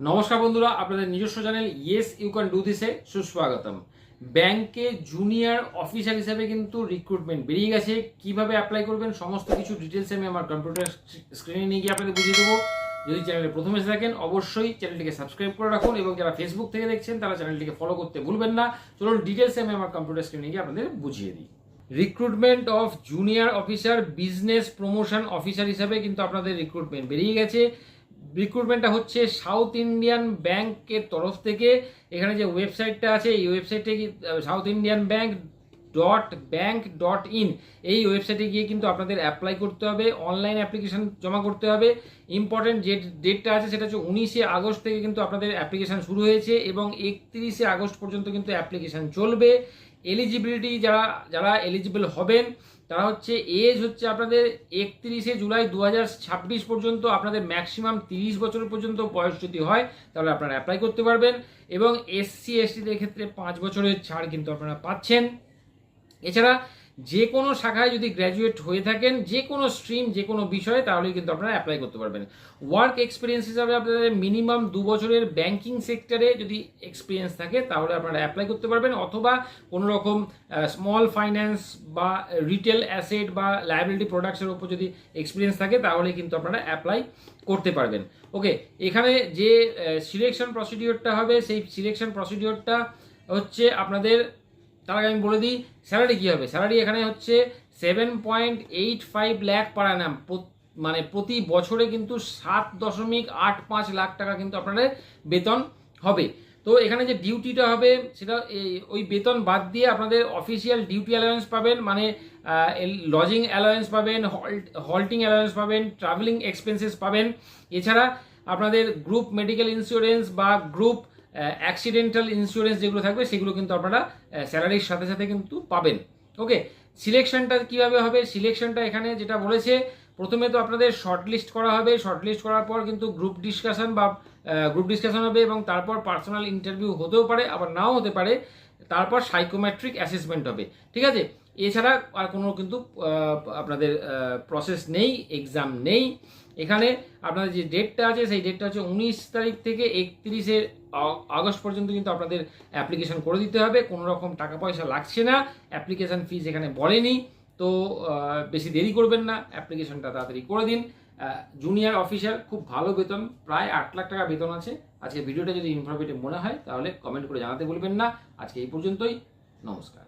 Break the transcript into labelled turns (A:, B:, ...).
A: নমস্কার বন্ধুরা, আপনাদের নিজস্ব channel yes you can do দিসে সুস্বাগতম। ব্যাংকে জুনিয়র অফিসার হিসেবে কিন্তু রিক্রুটমেন্ট বেরিয়ে গেছে। কিভাবে অ্যাপ্লাই করবেন সমস্ত কিছু ডিটেলস আমি আমার কম্পিউটার স্ক্রিনে নিয়ে গিয়ে আপনাদের বুঝিয়ে দেবো। যদি চ্যানেলে প্রথমে এসে থাকেন অবশ্যই চ্যানেলটিকে সাবস্ক্রাইব করে রাখুন, এবং যারা ফেসবুক থেকে দেখছেন তারা চ্যানেলটিকে ফলো করতে ভুলবেন না। চলুন ডিটেলস আমি আমার কম্পিউটার স্ক্রিনে গিয়ে আপনাদের বুঝিয়ে দিই। Recruitment of junior officer business promotion officer হিসাবে কিন্তু আপনাদের রিক্রুটমেন্ট বেরিয়ে গেছে। রিক্রুটমেন্টটা হচ্ছে সাউথ ইন্ডিয়ান ব্যাংকের তরফ থেকে। এখানে যে ওয়েবসাইটটা আছে এই ওয়েবসাইটে সাউথ ইন্ডিয়ান bank.in এই ওয়েবসাইটে গিয়ে কিন্তু আপনাদের অ্যাপ্লাই করতে হবে, অনলাইন অ্যাপ্লিকেশন জমা করতে হবে। ইম্পর্টেন্ট যে ডেটটা আছে সেটা হচ্ছে 19শে আগস্ট থেকে কিন্তু আপনাদের অ্যাপ্লিকেশন শুরু হয়েছে এবং 31শে আগস্ট পর্যন্ত কিন্তু অ্যাপ্লিকেশন চলবে। এলিজিবিলিটি যারা এলিজিবল হবেন তারা হচ্ছে এজ হচ্ছে আপনাদের 31শে জুলাই 2026 পর্যন্ত। আপনাদের ম্যাক্সিমাম 30 বছর পর্যন্ত বয়স যদি হয় তাহলে আপনারা অ্যাপ্লাই করতে পারবেন, এবং এসসি এসটিদের ক্ষেত্রে 5 বছরের ছাড় কিন্তু আপনারা পাচ্ছেন। এছাড়া যে কোনো শাখায় যদি গ্র্যাজুয়েট হয়ে থাকেন, যে কোনো স্ট্রিম, যে কোনো বিষয়ে, তাহলেই কিন্তু আপনারা অ্যাপ্লাই করতে পারবেন। ওয়ার্ক এক্সপিরিয়েন্স হিসাবে আপনাদের মিনিমাম 2 বছরের ব্যাংকিং সেক্টরে যদি এক্সপিরিয়েন্স থাকে তাহলে আপনারা অ্যাপ্লাই করতে পারবেন, অথবা কোনো রকম স্মল ফাইন্যান্স বা রিটেল অ্যাসেট বা লায়াবিলিটি প্রোডাক্টসের উপর যদি এক্সপিরিয়েন্স থাকে তাহলে কিন্তু আপনারা অ্যাপ্লাই করতে পারবেন। ওকে, এখানে যে সিলেকশন প্রসিডিওরটা হবে সেই সিলেকশন প্রসিডিওরটা হচ্ছে আপনাদের, তার আগে আমি বলে দিই স্যালারি কী হবে। স্যালারি এখানে হচ্ছে 7.85 লাখ পার অ্যানাম, মানে প্রতি বছরে কিন্তু 7.85 লাখ টাকা কিন্তু আপনাদের বেতন হবে। তো এখানে যে ডিউটিটা হবে সেটা ওই বেতন বাদ দিয়ে আপনাদের অফিসিয়াল ডিউটি অ্যালাউন্স পাবেন, মানে লজিং অ্যালাউন্স পাবেন, হল্টিং অ্যালাউন্স পাবেন, ট্রাভেলিং এক্সপেন্সেস পাবেন। এছাড়া আপনাদের গ্রুপ মেডিকেল ইন্স্যুরেন্স বা গ্রুপ অ্যাক্সিডেন্টাল ইন্স্যুরেন্স যেগুলো থাকবে সেগুলো কিন্তু আপনারা স্যালারির সাথে সাথে কিন্তু পাবেন। ওকে, সিলেকশনটা কীভাবে হবে? সিলেকশনটা এখানে যেটা বলেছে, প্রথমে তো আপনাদের শর্টলিস্ট করা হবে। শর্টলিস্ট করার পর কিন্তু গ্রুপ ডিসকাশন হবে, এবং তারপর পার্সোনাল ইন্টারভিউ হতেও পারে, আবার নাও হতে পারে। তারপর সাইকোমেট্রিক অ্যাসেসমেন্ট হবে, ঠিক আছে? এছাড়া আর কোনো কিন্তু আপনাদের প্রসেস নেই, এক্সাম নেই। এখানে আপনাদের যে ডেটটা আছে সেই ডেটটা হচ্ছে 19 তারিখ থেকে 31শে আগস্ট পর্যন্ত কিন্তু আপনাদের অ্যাপ্লিকেশন করে দিতে হবে। কোনো রকম টাকা পয়সা লাগছে না, অ্যাপ্লিকেশন ফিজ এখানে বলেনি। তো বেশি দেরি করবেন না, অ্যাপ্লিকেশনটা তাড়াতাড়ি করে দিন। জুনিয়র অফিসার খুব ভালো বেতন, প্রায় 8 লাখ টাকা বেতন আছে। আজকে ভিডিওটা যদি ইনফরমেটিভ মনে হয় তাহলে কমেন্ট করে জানাতে ভুলবেন না। আজকে এই পর্যন্তই, নমস্কার।